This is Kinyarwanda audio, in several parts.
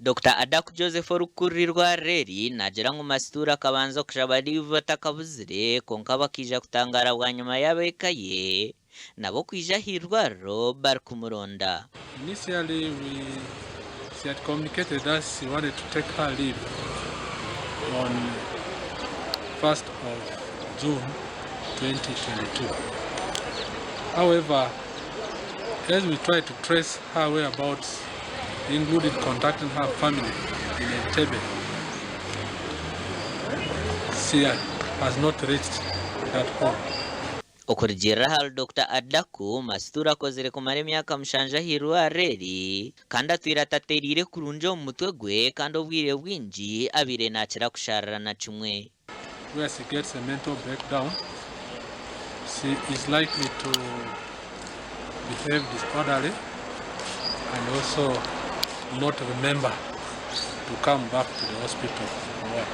Dr. Adaku Joseph Orukurirwa reri nagera mu masitura akabanza kushaba livu atakabuzire konka bakija kutangara bwa nyuma y'abekaye nabo kwija ahirwariro bari kumuronda. Initially she had communicated us she wanted to take her leave on 1st of June 2022. However, as we try to trace her whereabouts, including contacting her family in Entebbe, she has not reached that home. Okurigirira hal Dr. Adaku masitura akozire kumara emyaka mushanja ahirwariro kandi atwire ataterire kurungi omu mutwe gwe kandi obwire bwingi abire nakira kusharira na kimwe. Where she gets a mental breakdown, she is likely to behave disorderly and also not remember to come back to the hospital for work.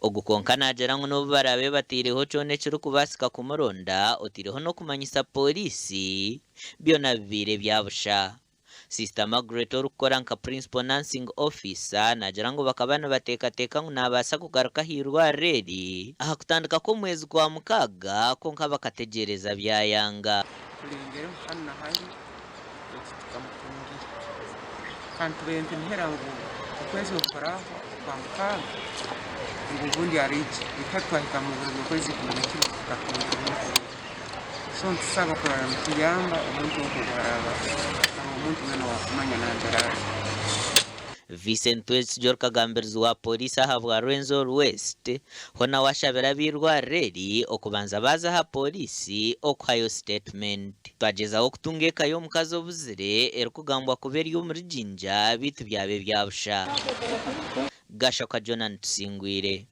Ogukonka nagera ngo n'obu barabe batireho kyona ekiri kubasika kumuronda otireho n'okumanyisa polisi byona bibire byabusha. Sister Margaret orukora nka principal nursing officer nagera ngo bakaba nibateekateeka ngu nabaasa kugaruka ahirwariro aha kutandika kw'omwezi gwa mukaaga konka bakategereza byayanga. Kulengera hano hari tukamutungira kandi turente erihango okwezi okuraho kwa mukaaga ngo ubundi ariki ikatwahika mu buri kwezi kumenya kiri tukatungira so ntusaba kurara mu kiyamba omuntu okubaraba omuntu wena wakumanya nanjara. Vincent Westjor kagambirizi wa polisi aha bwa Rwenzori West hona washabira abirwariro okubanza baza aha polisi okuhayo statement. Twagezaho kutunga eka y'omukazi obuzire erikugambwa kuba eri omuri jinja bitu byabe byabusha. Gashoka Jonan Tusingwire.